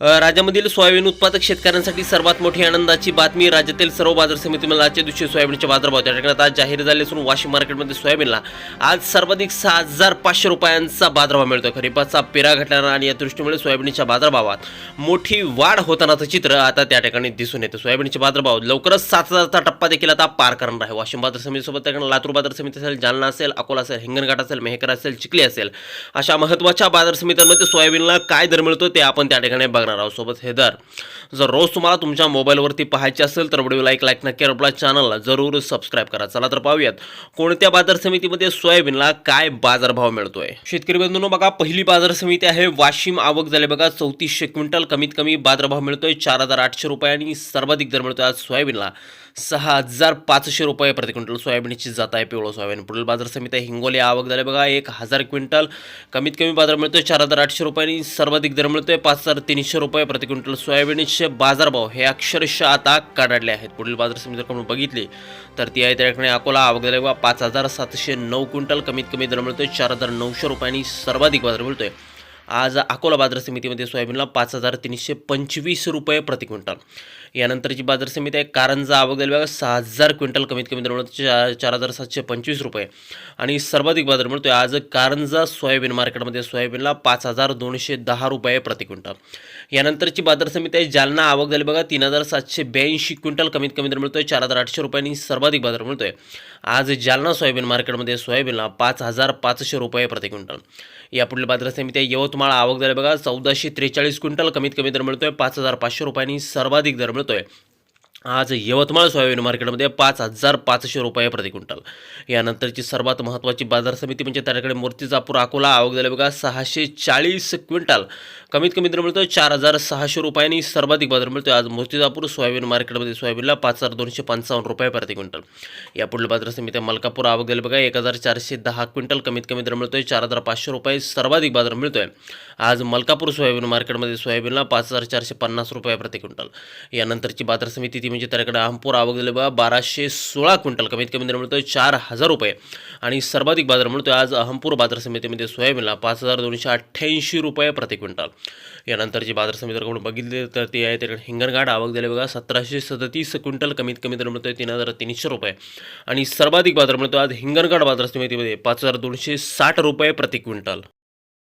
राज्यामधील सोयाबीन उत्पादक शेतकऱ्यांसाठी सर्वात मोठी आनंदाची बातमी. राज्यातील सर्व बाजार समितीमध्ये आजच्या दिवशी सोयाबीनचे बाजारभाव त्या ठिकाणी आज जाहीर झाले असून वाशिम मार्केटमध्ये सोयाबीनला आज सर्वाधिक 6,500 रुपयांचा बाजारभाव मिळतो. खरीपाचा पेरा घटणार आणि या दृष्टीमुळे सोयाबीनच्या बाजारभावात मोठी वाढ होतानाचं चित्र आता त्या ठिकाणी दिसून येतं. सोयाबीनचे बाजारभाव लवकरच 7,000चा टप्पा देखील आता पार करणार आहे. वाशिम बाजार समितीसोबत त्या ठिकाणी लातूर बाजार समिती असेल, जालना असेल, अकोला असेल, हिंगणघाट असेल, मेहकर असेल, चिखली असेल, अशा महत्त्वाच्या बाजार समित्यांमध्ये सोयाबीनला काय दर मिळतो ते आपण त्या ठिकाणी बघणार आहोत. सोबत हे दर जर रोज तुम्हाला तुमच्या मोबाईलवरती पाहायचे असेल तर व्हिडिओला एक लाईक नक्की, आपल्या चॅनलला जरूर सबस्क्राईब करा. चला तर पाहूयात कोणत्या बाजार समितीमध्ये सोयाबीनला काय बाजारभाव मिळतोय. शेतकरी बंधूंनो बघा, पहिली बाजार समिती आहे वाशिम. आवक झाले बघा 3400 क्विंटल. कमीत कमी बाजारभाव मिळतोय 4,800 रुपये आणि सर्वाधिक दर मिळतोय आज सोयाबीनला 6,500 रुपये प्रति क्विंटल. सोयाबीनची जात आहे पिवळं सोयाबीन. पुढील बाजार समिती आहे हिंगोली. आवक झाले बघा 1,000 क्विंटल. कमीत कमी बाजार मिळतोय 4,800 रुपये आणि सर्वाधिक दर मिळतोय 5,300 रुपये प्रति क्विंटल. सोयाबीनचे बाजारभाव हे अक्षरशः आता कडाडले आहेत. पुढील बाजार समिती जर आपण बघितली तर ती आहे त्या ठिकाणी अकोला. आवक झाले बघा 5,709 क्विंटल. कमीत कमी दर मिळतोय 4,900 रुपये आणि सर्वाधिक बाजार मिळतोय आज अकोला बाजार समितीमध्ये सोयाबीनला 5,325 रुपये प्रति क्विंटल. यानंतरची बाजार समिती आहे कारंजा. आवक झाली बघा 6,000 क्विंटल. कमीत कमी दर मिळतो 4,725 रुपये आणि सर्वाधिक बाजार मिळतोय आज कारंजा सोयाबीन मार्केटमध्ये सोयाबीनला 5,210 रुपये प्रति क्विंटल. यानंतरची बाजार समिती आहे जालना. आवक झाली बघा 3,782 क्विंटल. कमीत कमी दर मिळतोय 4,800 रुपये आणि सर्वाधिक बाजार मिळतोय आज जालना सोयाबीन मार्केटमध्ये सोयाबीनला 5,500 रुपये प्रति क्विंटल. यापुढील बाजार समिती आहे यवतमाळ. आवक झाली बघा 1,443 क्विंटल. कमीत कमी दर मिळतोय 5,500 रुपये आणि सर्वाधिक दर मिळतोय आज यवतमाळ सोयाबीन मार्केटमध्ये 5,500 रुपये प्रति क्विंटल. यानंतरची सर्वात महत्त्वाची बाजार समिती म्हणजे त्याकडे मूर्तिजापूर अकोला. आवक झाली बघा 640 क्विंटल. कमीत कमी दर मिळतोय 4,600 रुपये आणि सर्वाधिक बाजार मिळतोय आज मूर्तिजापूर सोयाबीन मार्केटमध्ये सोयाबीनला 5,255 रुपये प्रति क्विंटल. यापुढील बाजार समिती मलकापूर. आवक झाली बघा 1,410 क्विंटल. कमीत कमी दर मिळतोय 4,500 रुपये. सर्वाधिक बाजार मिळतोय आज मलकापूर सोयाबीन मार्केटमध्ये सोयाबीनला 5,450 रुपये प्रति क्विंटल. यानंतरची बाजार समिती ती म्हणजे त्याकडे अहमपूर. आवक झाली बघा 1,216 क्विंटल. कमीत कमी दर मिळतोय 4,000 रुपये आणि सर्वाधिक बाजार मिळतोय आज अहमपूर बाजार समितीमध्ये सोयाबीनला 5,288 रुपये प्रति क्विंटल. यानंतरची बाजार समिती जर बघितली तर ती आहे त्याकडे हिंगणघाट. आवक झाली बघा 1,737 क्विंटल. कमीत कमी दर मिळतोय 3,300 रुपये आणि सर्वाधिक बाजार मिळतो आज हिंगणघाट बाजार समितीमध्ये 5,260 रुपये प्रति क्विंटल.